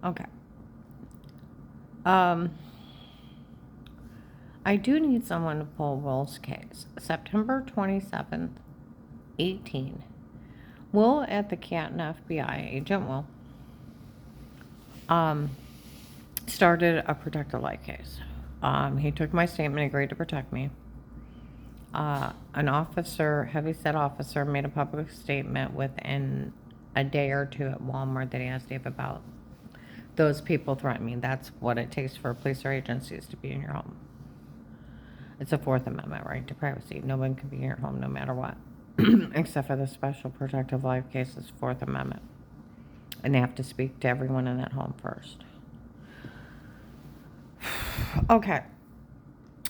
Okay. Um, I do need someone to pull Will's case. September 27th, 18. Will at the Canton FBI, Agent Will, um, started a protective life case. He took my statement, agreed to protect me. An officer, heavyset officer, made a public statement within a day or two at Walmart that he asked Dave about those people threaten me. That's what it takes for police or agencies to be in your home. It's a Fourth Amendment right to privacy. No one can be in your home no matter what, except for the special protective life cases, Fourth Amendment. And they have to speak to everyone in that home first. Okay.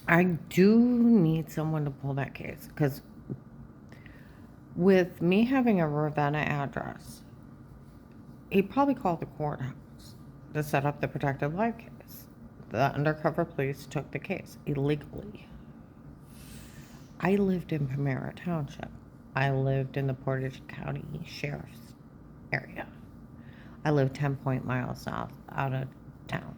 I do need someone to pull that case because with me having a Ravenna address, he probably called the courthouse to set up the protective life case. The undercover police took the case illegally. I lived in Pomera Township. I lived in the Portage County Sheriff's area. I live 10 miles south out of town.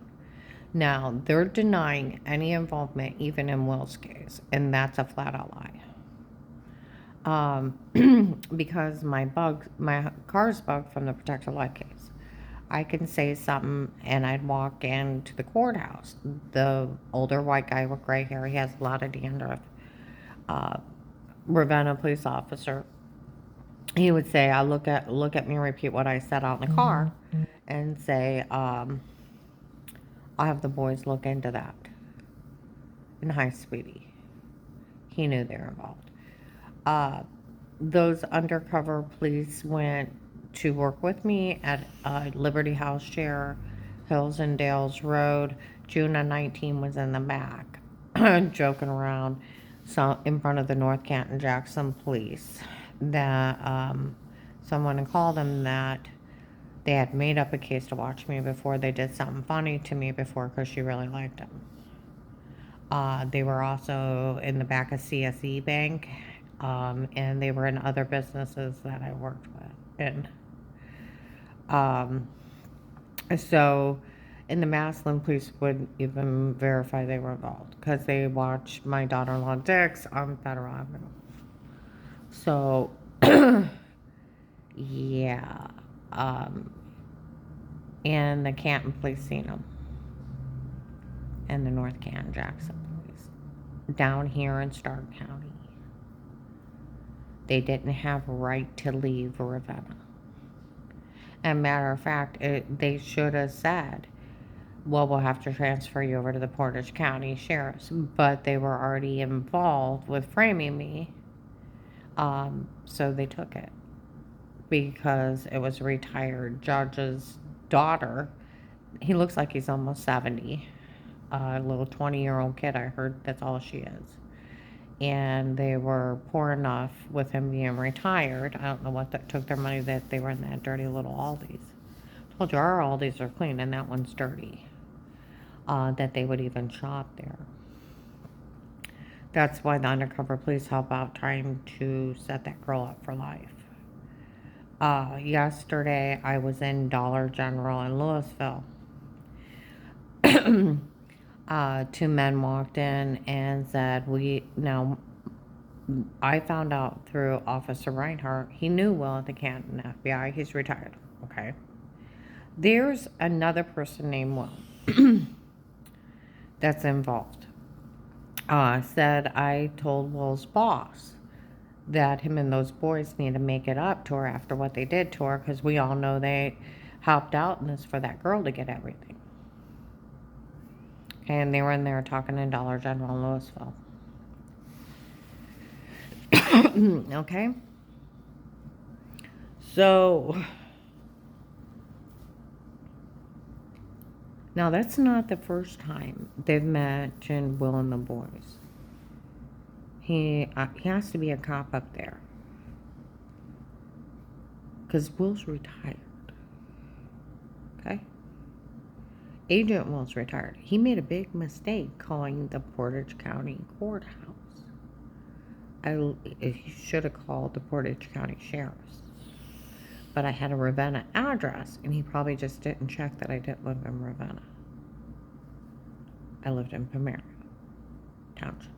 Now, they're denying any involvement even in Will's case, and that's a flat out lie. Because my car's bugged from the protective life case. I can say something and I'd walk into the courthouse. The older white guy with gray hair, he has a lot of dandruff. Ravenna police officer. He would say, "I look at me and repeat what I said out in the car," and say, "I'll have the boys look into that." And hi, sweetie. He knew they were involved. Those undercover police went to work with me at Liberty House Share, Hills and Dales Road. June of 19 was in the back, joking around, so in front of the North Canton Jackson police. That someone had called them that they had made up a case to watch me before they did something funny to me before because she really liked him. They were also in the back of CSE Bank, and they were in other businesses that I worked with in. So, and the Massillon police would even verify they were involved because they watched my daughter-in-law Dix on Federal Avenue. So, yeah, and the Canton police seen them, and the North Canton Jackson police down here in Stark County. They didn't have a right to leave Ravenna. And matter of fact, they should have said, well, we'll have to transfer you over to the Portage County Sheriff's. But they were already involved with framing me. So they took it. Because it was a retired judge's daughter. He looks like he's almost 70. A little 20-year-old kid, I heard that's all she is. And they were poor enough with him being retired. I don't know what that took their money that they were in that dirty little Aldi's. I told you our Aldi's are clean and that one's dirty. That they would even shop there. That's why the undercover police help out trying to set that girl up for life. Yesterday I was in Dollar General in Louisville. Two men walked in and said, I found out through Officer Reinhardt, he knew Will at the Canton FBI. He's retired. Okay. There's another person named Will that's involved. Said I told Will's boss that him and those boys need to make it up to her after what they did to her because we all know they helped out in this for that girl to get everything. And they were in there talking in Dollar General in Louisville. Okay. So, now that's not the first time they've mentioned Will and the boys. He has to be a cop up there. Because Will's retired. Okay? Agent Will's retired. He made a big mistake calling the Portage County Courthouse. He should have called the Portage County Sheriff's. but I had a Ravenna address, and he probably just didn't check that I didn't live in Ravenna. I lived in Pomero Township.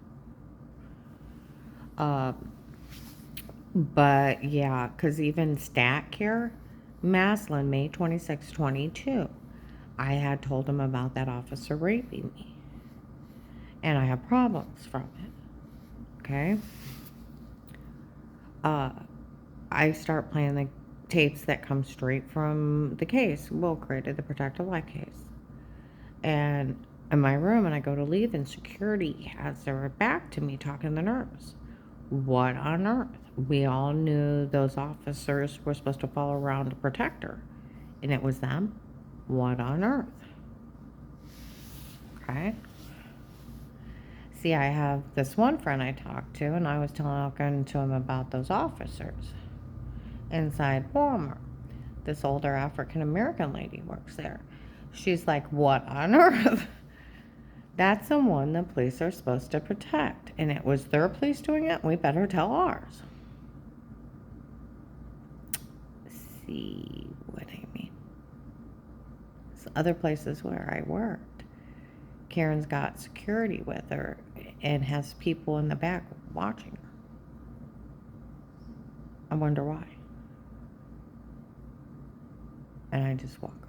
But yeah, because even Stat Care, Maslin, May 26, 22, I had told him about that officer raping me. And I have problems from it. Okay? I start playing the tapes that come straight from the case. Will created the protective life case. And in my room, and I go to leave, and security has their back to me talking to the nurse. What on earth? We all knew those officers were supposed to follow around to protect her, and it was them. What on earth? Okay. See, I have this one friend I talked to, and I was talking to him about those officers inside Walmart. This older African American lady works there. She's like, what on earth? That's the one the police are supposed to protect, and it was their police doing it. We better tell ours. See what I mean? So other places where I worked, Karen's got security with her and has people in the back watching her. I wonder why. And I just walk off.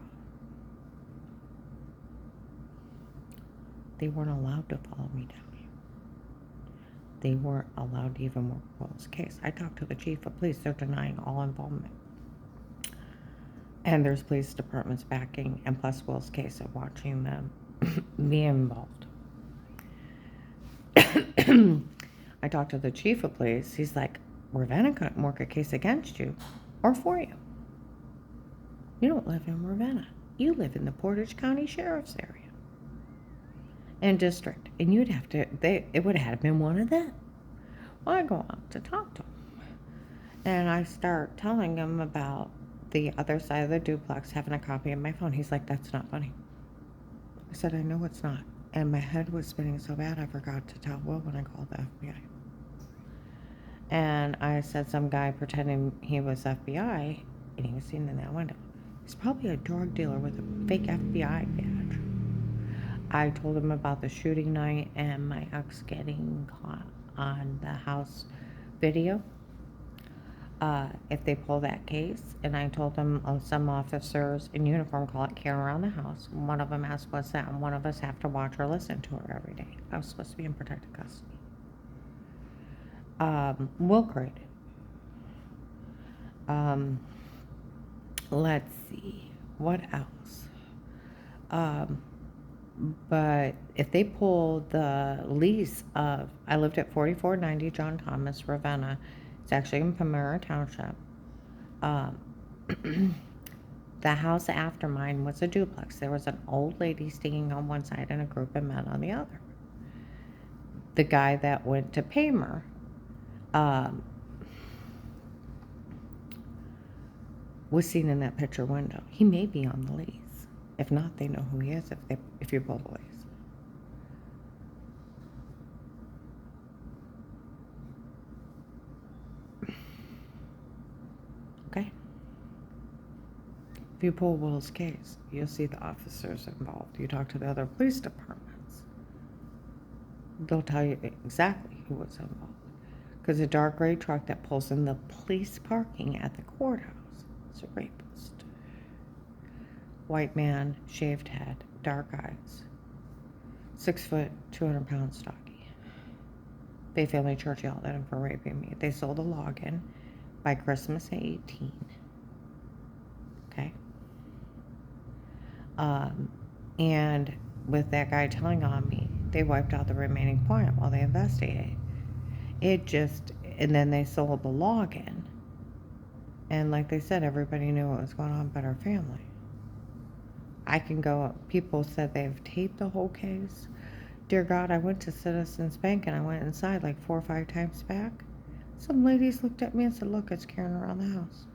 They weren't allowed to follow me down here. They weren't allowed to even work Will's case. I talked to the chief of police. They're denying all involvement. And there's police departments backing, and plus Will's case of watching them be involved. I talked to the chief of police. He's like, Ravenna couldn't work a case against you or for you. You don't live in Ravenna. You live in the Portage County Sheriff's area and district, and you'd have to. It would have been one of them. Well, I go out to talk to him, and I start telling him about the other side of the duplex having a copy of my phone. He's like, "That's not funny." I said, "I know it's not." And my head was spinning so bad I forgot to tell Will when I called the FBI. And I said, some guy pretending he was FBI, and he was seen in that window. He's probably a drug dealer with a fake FBI badge. I told him about the shooting night and my ex getting caught on the house video. If they pull that case, and I told them some officers in uniform call it carrying around the house. One of them asked what's that, and one of us have to watch her, listen to her every day. I was supposed to be in protected custody. Will created. Let's see, what else? But if they pull the lease of, I lived at 4490 John Thomas, Ravenna. It's actually in Pomero Township. The house after mine was a duplex. There was an old lady staying on one side and a group of men on the other. The guy that went to Paymer, was seen in that picture window. He may be on the lease. If not, they know who he is if you pull the lease. Okay? If you pull Will's case, you'll see the officers involved. You talk to the other police departments. They'll tell you exactly who was involved. Because a dark gray truck that pulls in the police parking at the courthouse is a rapist. White man, shaved head, dark eyes, 6 foot, 200 pounds stocky. Bay Family Church yelled at him for raping me. They sold a login by Christmas at 18. Okay. And with that guy telling on me, they wiped out the remaining point while they investigated. And then they sold the login. And like they said, everybody knew what was going on but our family. I can go, people said they've taped the whole case. Dear God, I went to Citizens Bank and I went inside like 4 or 5 times back. Some ladies looked at me and said, look, it's carrying around the house.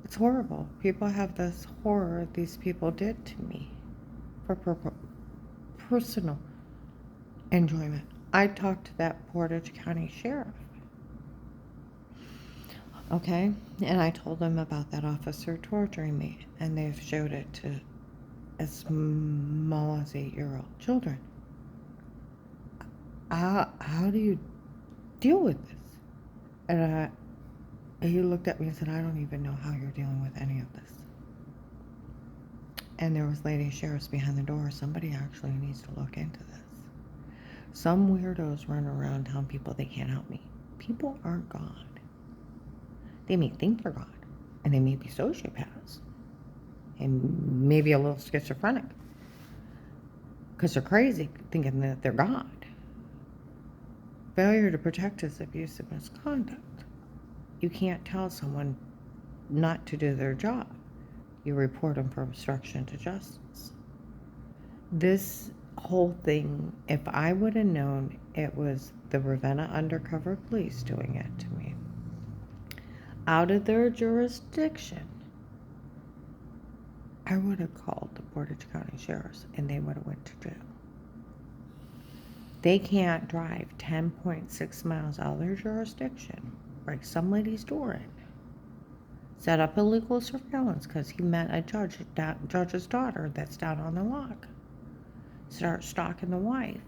It's horrible. People have this horror these people did to me for personal enjoyment. I talked to that Portage County Sheriff. Okay? And I told them about that officer torturing me, and they've showed it to as small as 8-year-old children. How do you deal with this? And he looked at me and said, I don't even know how you're dealing with any of this. And there was lady sheriffs behind the door. Somebody actually needs to look into this. Some weirdos run around telling people they can't help me. People aren't God. They may think they're God, and they may be sociopaths, and maybe a little schizophrenic, because they're crazy thinking that they're God. Failure to protect is abusive misconduct. You can't tell someone not to do their job. You report them for obstruction to justice. This whole thing, if I would have known it was the Ravenna undercover police doing it to me, out of their jurisdiction, I would have called the Portage County Sheriffs and they would have went to jail. They can't drive 10.6 miles out of their jurisdiction, break some lady's door in, set up illegal surveillance because he met a judge's daughter that's down on the lock, start stalking the wife,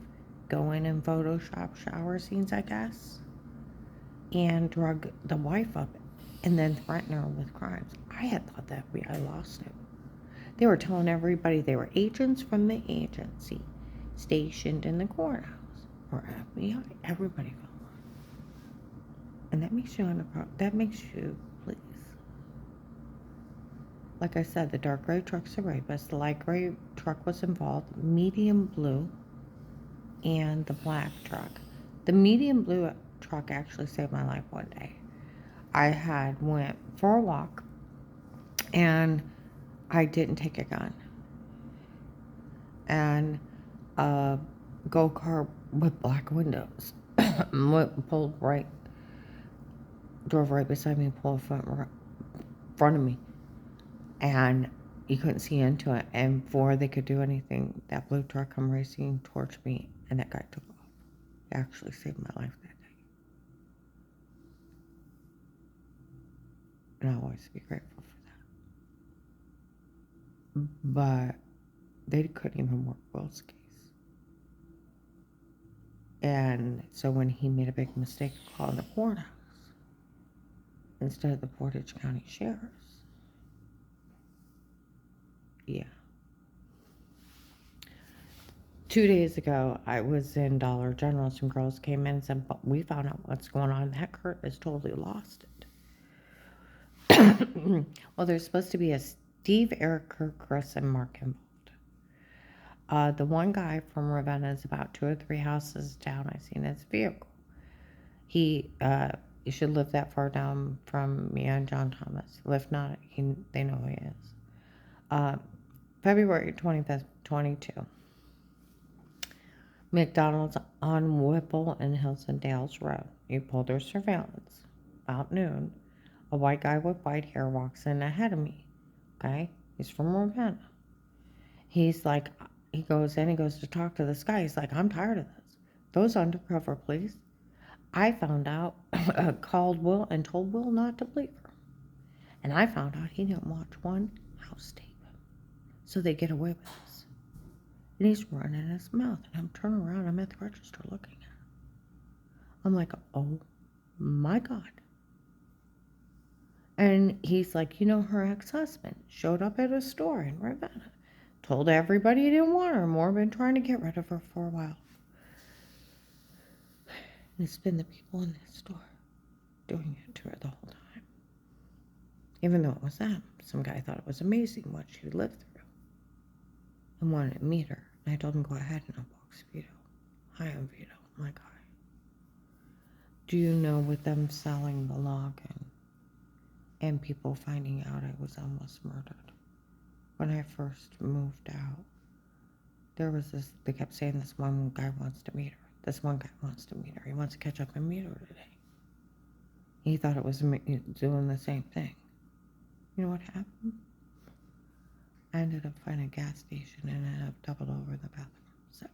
go in and Photoshop shower scenes, I guess, and drug the wife up and then threaten her with crimes. I had thought that I lost it. They were telling everybody they were agents from the agency stationed in the courthouse or FBI. Everybody fell on. And that makes you that makes you, please. Like I said, the dark gray truck's the rapist. The light gray truck was involved. Medium blue and the black truck. The medium blue truck actually saved my life one day. I had went for a walk and I didn't take a gun. And a go-kart with black windows pulled right, drove right beside me, pulled front of me, and you couldn't see into it. And before they could do anything, that blue truck come racing towards me, and that guy took off. He actually saved my life that day, and I'll always be grateful for that. But they couldn't even work Will's case. And so when he made a big mistake of calling the courthouse instead of the Portage County Sheriffs, yeah. 2 days ago, I was in Dollar General. Some girls came in and said, but we found out what's going on. That Kurt has totally lost it. Well, there's supposed to be a Steve, Eric, Kirk, Chris, and Mark involved. The one guy from Ravenna is about 2 or 3 houses down. I seen his vehicle. He should live that far down from me and John Thomas. If not, they know who he is. February 25th, 22. McDonald's on Whipple and Hilton Dales Road. You pull their surveillance. About noon, a white guy with white hair walks in ahead of me. Okay? He's from Ravenna. He's like, he goes in, he goes to talk to this guy. He's like, I'm tired of this. Those undercover police. I found out, called Will and told Will not to believe her. And I found out he didn't watch one house tape. So they get away with this. And he's running his mouth. And I'm turning around, I'm at the register looking at him. I'm like, oh my God. And he's like, her ex-husband showed up at a store in Ravenna. Told everybody he didn't want her. More been trying to get rid of her for a while. And it's been the people in this store doing it to her the whole time. Even though it was them. Some guy thought it was amazing what she lived through. And wanted to meet her. And I told him, go ahead and unbox Vito. Hi, I'm Vito. My guy. Do you know with them selling the login and people finding out I was almost murdered? When I first moved out, there was this, they kept saying this one guy wants to meet her. This one guy wants to meet her. He wants to catch up and meet her today. He thought it was me doing the same thing. You know what happened? I ended up finding a gas station and ended up doubled over in the bathroom sick.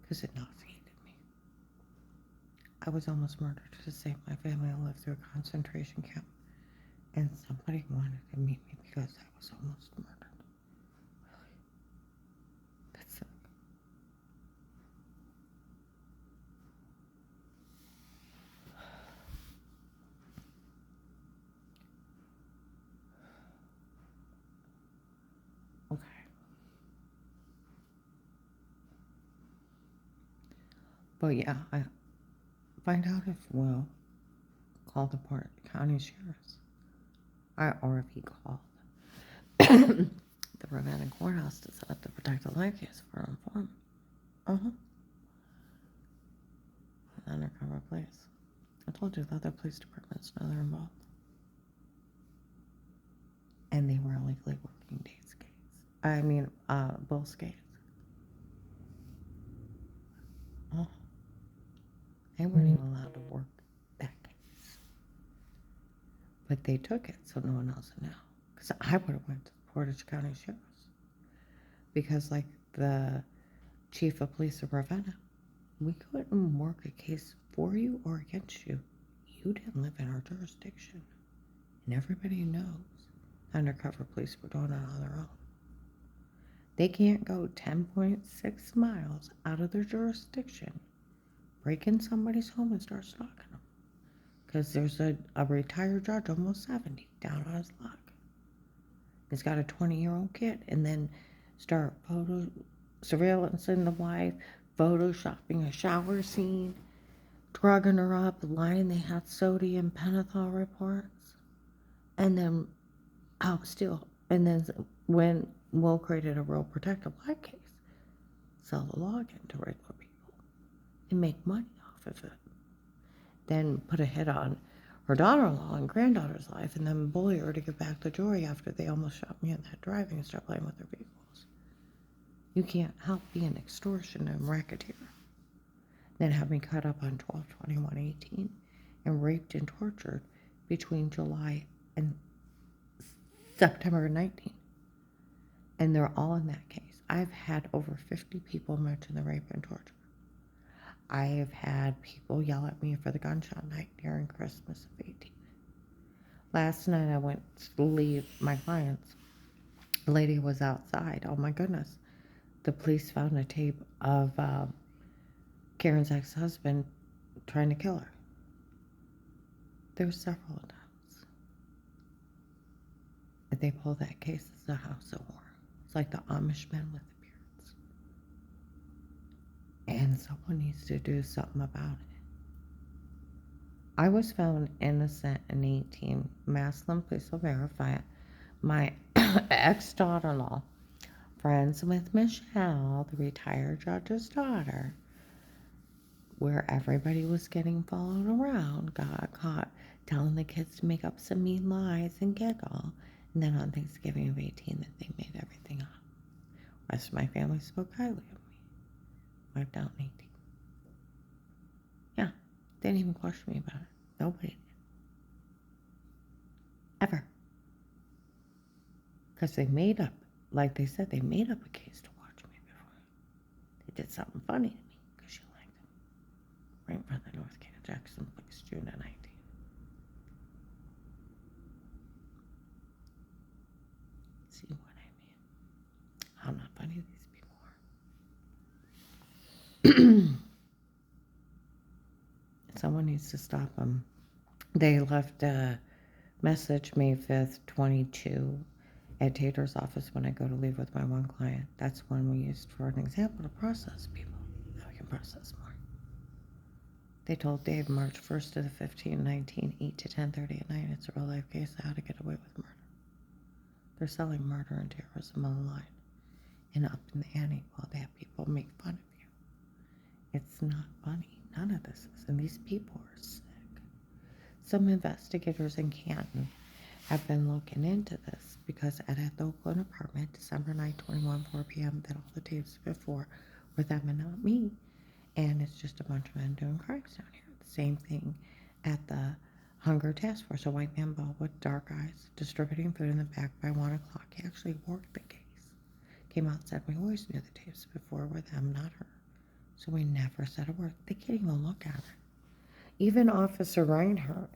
Because it nauseated me. I was almost murdered to save my family. I lived through a concentration camp. And somebody wanted to meet me because I was almost murdered. Really? That's sick. Okay. But yeah, I find out if Will called the Port County Sheriff's. Or if he called the Ravenna Courthouse to set up the protected life case for an informant. Uh-huh. An undercover police. I told you the other police departments know they're involved. And they were illegally working Dave's case. Bill's case. Oh, they weren't even allowed to work that case. But they took it, so no one else would know. Because I would have went to the Portage County Sheriff's. Because, like, the chief of police of Ravenna, we couldn't work a case for you or against you. You didn't live in our jurisdiction. And everybody knows undercover police were doing it on their own. They can't go 10.6 miles out of their jurisdiction, break in somebody's home and start stalking them. Because there's a retired judge, almost 70, down on his luck. He's got a 20-year-old kid, and then start surveillancing the wife, photoshopping a shower scene, drugging her up, lying they had sodium pentothal reports, and then when Will created a real protective life case, sell the login to regular people and make money off of it. Then put a hit on her daughter-in-law and granddaughter's life, and then bully her to give back the jewelry after they almost shot me in that driving and start playing with their vehicles. You can't help being extortion and racketeer. Then have me cut up on 12/21/18 and raped and tortured between July and September 19. And they're all in that case. I've had over 50 people mention the rape and torture. I have had people yell at me for the gunshot night during Christmas of 18. Last night I went to leave my clients. The lady was outside. Oh my goodness. The police found a tape of Karen's ex-husband trying to kill her. There were several attempts. If they pull that case, it's a house of horror. It's like the Amish men with the beards. And someone needs to do something about it. I was found innocent in 18. Massillon police will verify it. My ex-daughter-in-law, friends with Michelle, the retired judge's daughter, where everybody was getting followed around, got caught telling the kids to make up some mean lies and giggle. And then on Thanksgiving of 18 that they made everything up. The rest of my family spoke highly of me. Wiped out in 18. Yeah, didn't even question me about it. Nobody did. Ever. Because they made up, like they said, they made up a case to watch me before. They did something funny to me because she liked them. Right in front of the North Canada Jackson Place, June of 19. See what I mean? How not funny these people are. Someone needs to stop them. They left a message May 5th, 22 at Tater's office when I go to leave with my one client. That's one we used for an example to process people. Now we can process more. They told Dave March 1st to the 15th, 19, 8 to 10:30 at night. It's a real life case of how to get away with murder. They're selling murder and terrorism on the line and up in the ante while they have people make fun of you. It's not funny. None of this is. And these people are sick. Some investigators in Canton have been looking into this because at the Oakland apartment, December 9, 21, 4 p.m., that all the tapes before were them and not me. And it's just a bunch of men doing crimes down here. The same thing at the Hunger Task Force. A white man bald with dark eyes, distributing food in the back by 1 o'clock. He actually worked the case. Came out and said, we always knew the tapes before were them, not her. So we never said a word. They can't even look at it. Even Officer Reinhardt,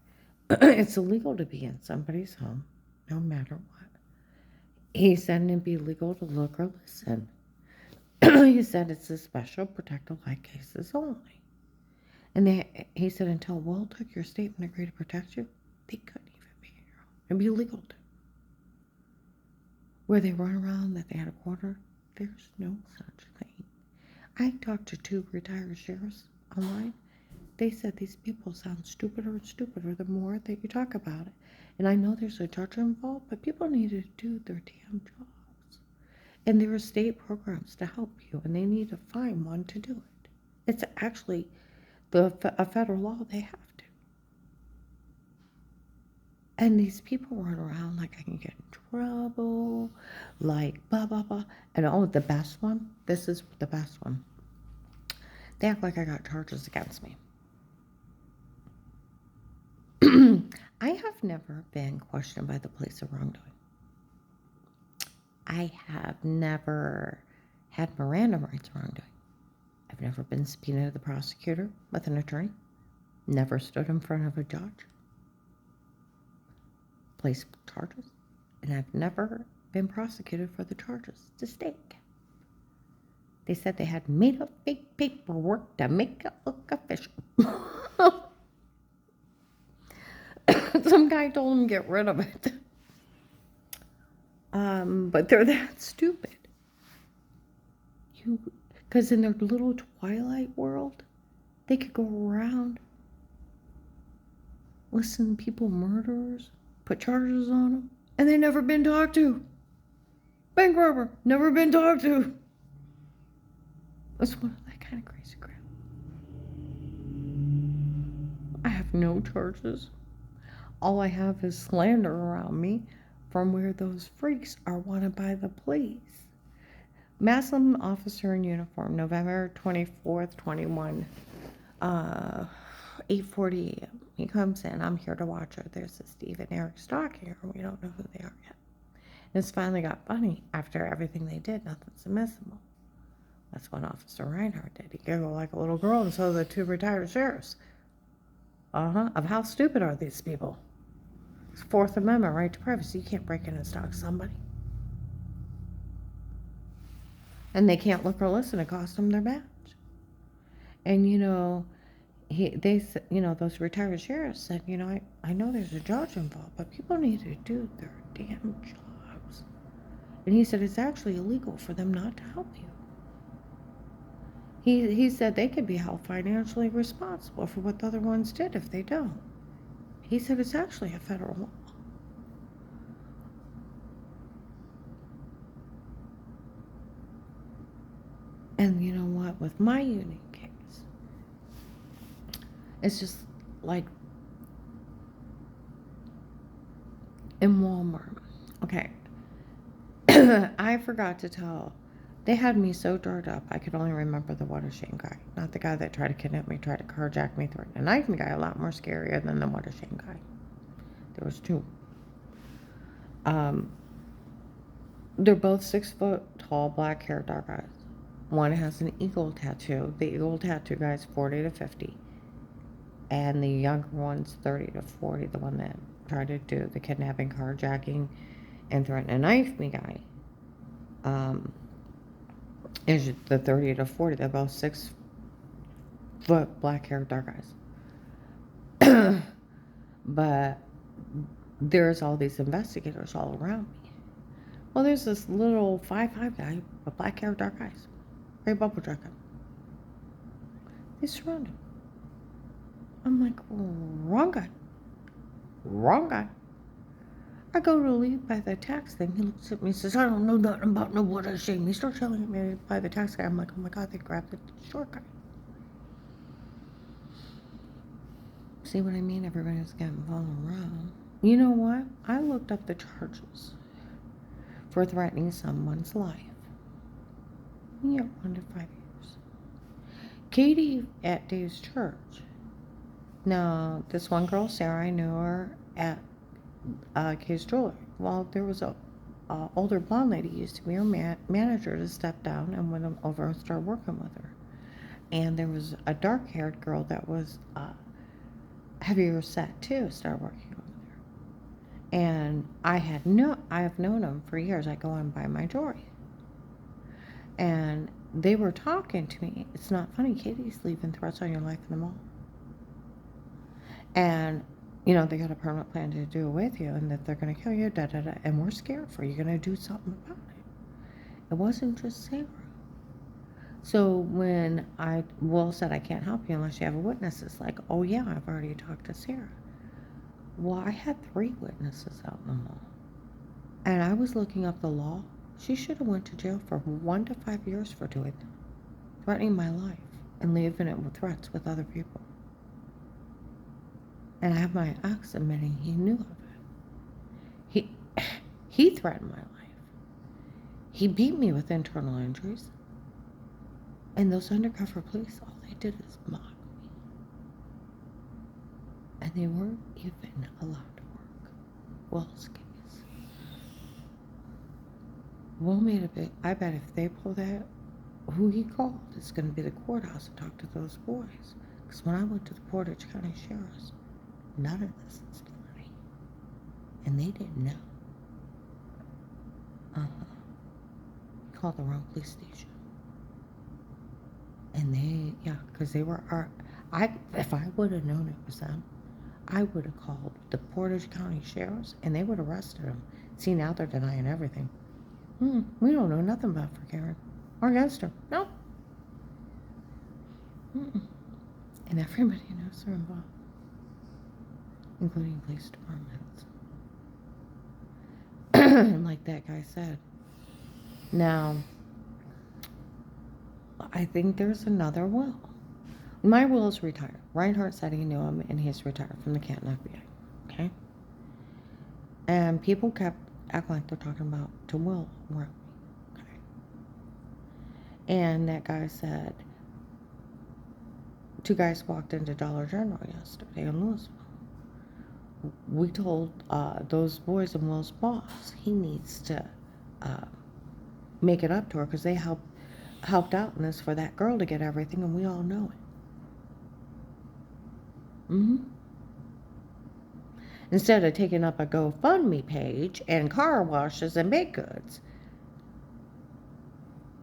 it's illegal to be in somebody's home, no matter what. He said it'd be illegal to look or listen. He said it's a special protected light cases only. And he said until Will took your statement agree to protect you, they couldn't even be in your home. It'd be illegal to. Where they run around that they had a quarter, there's no such thing. I talked to 2 retired sheriffs online. They said these people sound stupider and stupider the more that you talk about it. And I know there's a judge involved, but people need to do their damn jobs. And there are state programs to help you, and they need to find one to do it. It's actually a federal law, they have to. And these people run around like I can get in trouble, like blah, blah, blah. And the best one, this is the best one. They act like I got charges against me. I have never been questioned by the police of wrongdoing. I have never had Miranda rights wrongdoing. I've never been subpoenaed to the prosecutor with an attorney. Never stood in front of a judge. Placed charges. And I've never been prosecuted for the charges to stake. They said they had made up fake paperwork to make it look official. Some guy told them get rid of it. But they're that stupid. Because in their little Twilight world, they could go around, listen to people murderers, put charges on them, and they never been talked to. Bank robber, never been talked to. That's one of that kind of crazy crap. I have no charges. All I have is slander around me from where those freaks are wanted by the police. Maslin officer in uniform, November 24th, 21, 8:40 a.m. He comes in. I'm here to watch her. There's a Steve and Eric Stock here. We don't know who they are yet. And it's finally got funny. After everything they did, nothing's admissible. That's what Officer Reinhardt did. He giggled like a little girl, and so the 2 retired sheriffs. Of how stupid are these people? It's 4th Amendment right to privacy. You can't break in and stalk somebody. And they can't look or listen. It cost them their badge. And, those retired sheriffs said, I know there's a judge involved, but people need to do their damn jobs. And he said it's actually illegal for them not to help you. He said they could be held financially responsible for what the other ones did if they don't. He said it's actually a federal law. And you know what? With my unique case, it's just like in Walmart. Okay. I forgot to tell. They had me so dirt up, I could only remember the water shame guy. Not the guy that tried to kidnap me, tried to carjack me, threatened to knife me guy. A lot more scarier than the water shame guy. There was 2. They're both 6 foot tall, black hair, dark eyes. One has an eagle tattoo. The eagle tattoo guy's 40 to 50. And the younger one's 30 to 40, the one that tried to do the kidnapping, carjacking, and threatened to knife me guy. Is the 30 to 40. They're both 6 foot, black hair, dark eyes. But there's all these investigators all around me. Well, there's this little 5'5" guy with black hair, dark eyes. Gray bubble jacket. They surround him. I'm like, wrong guy. Wrong guy. I go to leave by the tax thing. He looks at me and says, I don't know nothing about no water shame. He starts yelling at me by the tax guy. I'm like, oh my God, they grabbed the short guy. See what I mean? Everybody's getting followed around. You know what? I looked up the charges for threatening someone's life. You get 1 to 5 years. Katie at Dave's church. Now, this one girl, Sarah, I knew her at Kay's Jewelry. Well, there was a older blonde lady used to be her manager to step down and went over and start working with her. And there was a dark-haired girl that was heavier set too, started working over there. And I have known him for years. I go and buy my jewelry. And they were talking to me. It's not funny. Katie's leaving threats on your life in the mall. And, they got a permanent plan to do it with you and that they're going to kill you, da da da. And we're scared for you. You're going to do something about it. It wasn't just Sarah. So when Will said, I can't help you unless you have a witness, it's like, oh yeah, I've already talked to Sarah. Well, I had 3 witnesses out in the mall. And I was looking up the law. She should have went to jail for 1 to 5 years for doing that. Threatening my life and leaving it with threats with other people. And I have my ex admitting he knew of it. He threatened my life. He beat me with internal injuries. And those undercover police, all they did is mock me. And they weren't even allowed to work. Will's case. Will made a big, I bet if they pull that, who he called is going to be the courthouse and talk to those boys. Because when I went to the Portage County Sheriff's, none of this is funny. And they didn't know. Called the wrong police station. And because they were if I would have known it was them, I would have called the Portage County Sheriff's and they would have arrested them. See, now they're denying everything. We don't know nothing about for Karen or against her. No. And everybody knows they're involved, including police departments. And like that guy said, now, I think there's another Will. My Will is retired. Reinhardt said he knew him, and he's retired from the Canton FBI. Okay? And people kept acting like they're talking about to Will. Okay? And that guy said, 2 guys walked into Dollar General yesterday in Louisville. We told those boys and Will's boss he needs to make it up to her because they helped out in this for that girl to get everything, and we all know it. Instead of taking up a GoFundMe page and car washes and baked goods,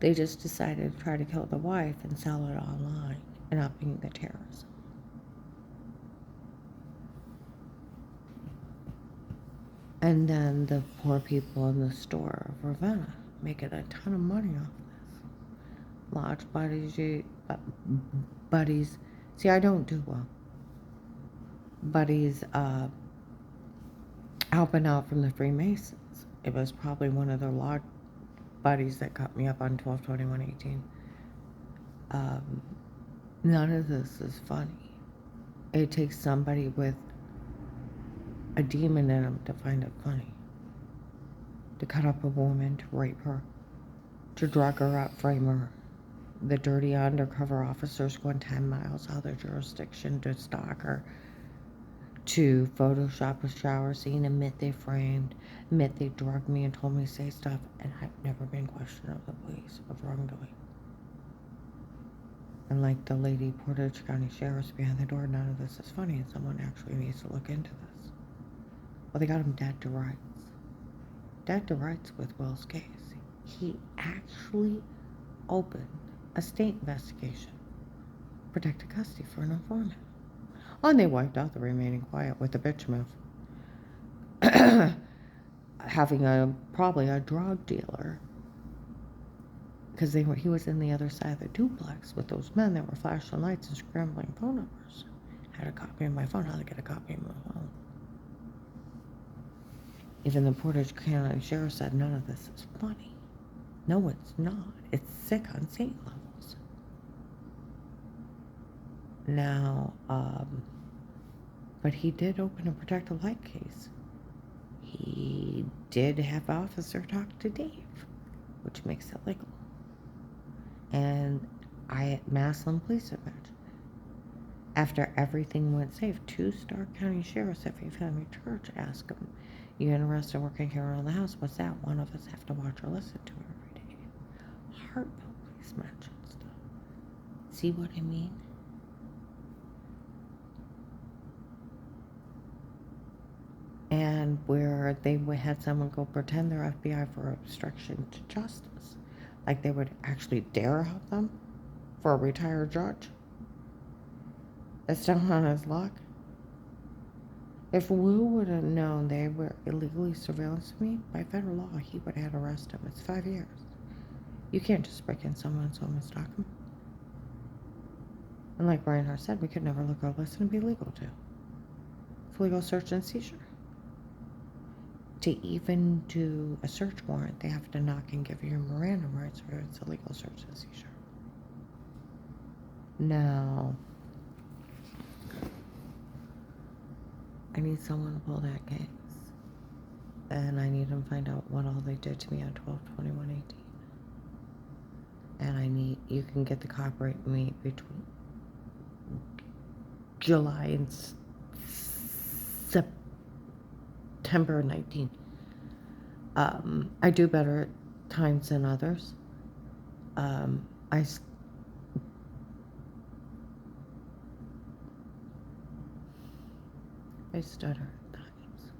they just decided to try to kill the wife and sell it online and upping the terrorism. And then the poor people in the store of Ravenna making a ton of money off this. Lodge buddies. See, I don't do well. Buddies helping out from the Freemasons. It was probably one of their lodge buddies that cut me up on 12/21/18. None of this is funny. It takes somebody with a demon in them to find it funny. To cut up a woman, to rape her, to drug her up, frame her. The dirty undercover officers going 10 miles out of their jurisdiction to stalk her, to Photoshop a shower scene, admit they framed, admit they drugged me and told me to say stuff, and I've never been questioned of the police of wrongdoing. And like the lady Portage County Sheriff's behind the door, none of this is funny, and someone actually needs to look into this. Well, they got him dead to rights. Dead to rights with Will's case. He actually opened a state investigation, protected custody for an informant. Oh, and they wiped out the remaining quiet with the bitch move. Having probably a drug dealer, because he was in the other side of the duplex with those men that were flashing lights and scrambling phone numbers. Had a copy of my phone. How to get a copy of my phone? Even the Portage County Sheriff said none of this is funny. No, it's not. It's sick on Satan levels. Now, but he did open a protective light case. He did have officer talk to Dave, which makes it legal. And Massillon Police have mentioned it. After everything went safe, 2 Stark County Sheriffs at Faith Family Church asked him, "You interested in working here around the house? What's that? One of us have to watch or listen to every day." Hartville Police mentioned stuff. See what I mean? and where they had someone go pretend they're FBI for obstruction to justice. Like they would actually dare help them for a retired judge. It's down on his luck. If Wu would have known they were illegally surveillancing me, by federal law, he would have had to arrest him. It's 5 years. You can't just break in someone's home and stalk them. And like Reinhardt said, we could never look or listen and be legal to. It's legal search and seizure. To even do a search warrant, they have to knock and give you your Miranda rights, or it's a legal search and seizure. Now, I need someone to pull that case. And I need them to find out what all they did to me on 12/21/18. And you can get the copyright me between July and September 19. I do better at times than others. I stutter at times.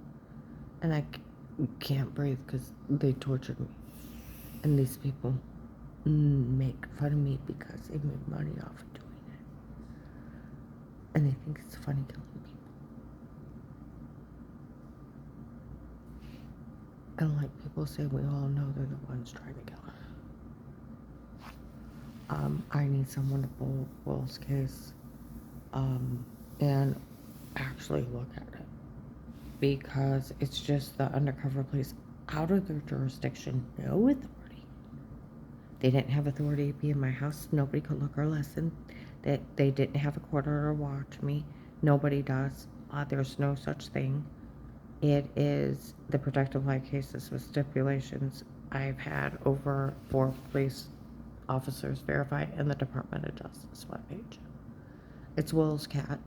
And I can't breathe because they tortured me. And these people make fun of me because they make money off of doing it. And they think it's funny killing people. And like people say, we all know they're the ones trying to kill us. I need someone to pull Will's case and actually look at it. Because it's just the undercover police out of their jurisdiction, no authority. They didn't have authority to be in my house. Nobody could look or listen. They didn't have a court order to watch me. Nobody does. There's no such thing. It is the protective light cases with stipulations. I've had over 4 police officers verified in the Department of Justice webpage. It's Will's cat.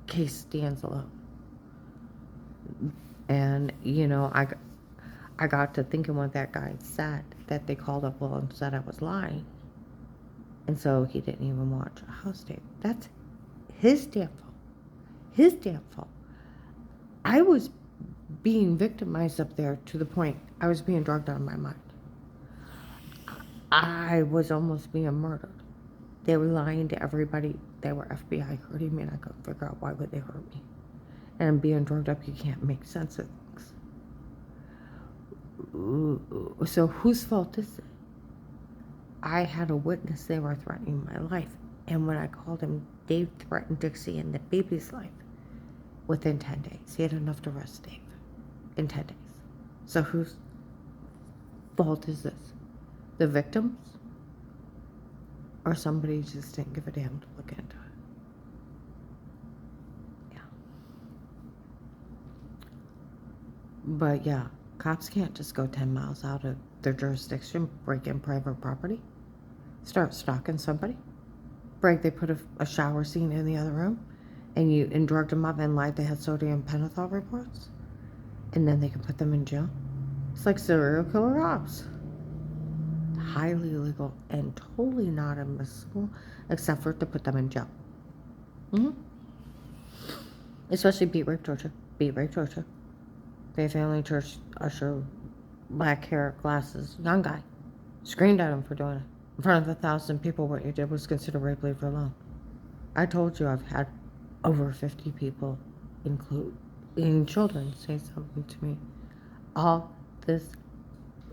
Case stands alone. And, you know, I got to thinking what that guy said, that they called up Will and said I was lying. And so he didn't even watch a house tape. That's his damn fault. His damn fault. I was being victimized up there to the point I was being drugged out of my mind. I was almost being murdered. They were lying to everybody. They were FBI hurting me, and I couldn't figure out why would they hurt me. And being drugged up, you can't make sense of things. So whose fault is it? I had a witness. They were threatening my life. And when I called him, Dave threatened Dixie and the baby's life within 10 days. He had enough to arrest Dave in 10 days. So whose fault is this? The victims? Or somebody just didn't give a damn to look into it? Yeah. But yeah, cops can't just go 10 miles out of their jurisdiction, break in private property, start stalking somebody. They put a shower scene in the other room, and drugged them up and lied they had sodium pentothal reports, and then they can put them in jail. It's like serial killer ops. Highly illegal and totally not admissible, except for to put them in jail. Especially beat rape torture. Beat rape torture. Bay Family Church usher, black hair, glasses, young guy, screamed at him for doing it in front of 1,000 people. What you did was considered rape, leave her alone. I told you I've had over 50 people, including children, say something to me. All this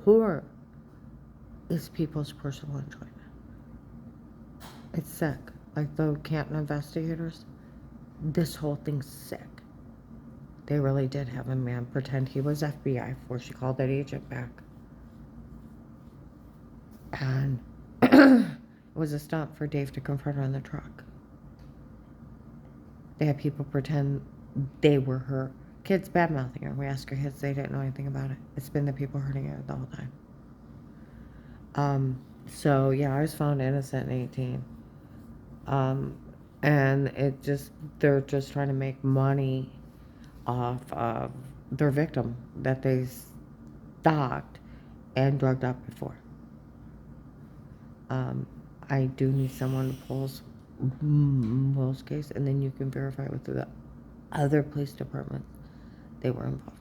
horror is people's personal enjoyment. It's sick. Like the Canton investigators, this whole thing's sick. They really did have a man pretend he was FBI before she called that agent back. And it was a stunt for Dave to confront her in the truck. They had people pretend they were her kids, bad-mouthing her. We asked her kids, they didn't know anything about it. It's been the people hurting her the whole time. So yeah, I was found innocent in 18. And they're just trying to make money off of their victim that they stalked and drugged up before. I do need someone to pull Will's case, and then you can verify with the other police departments they were involved.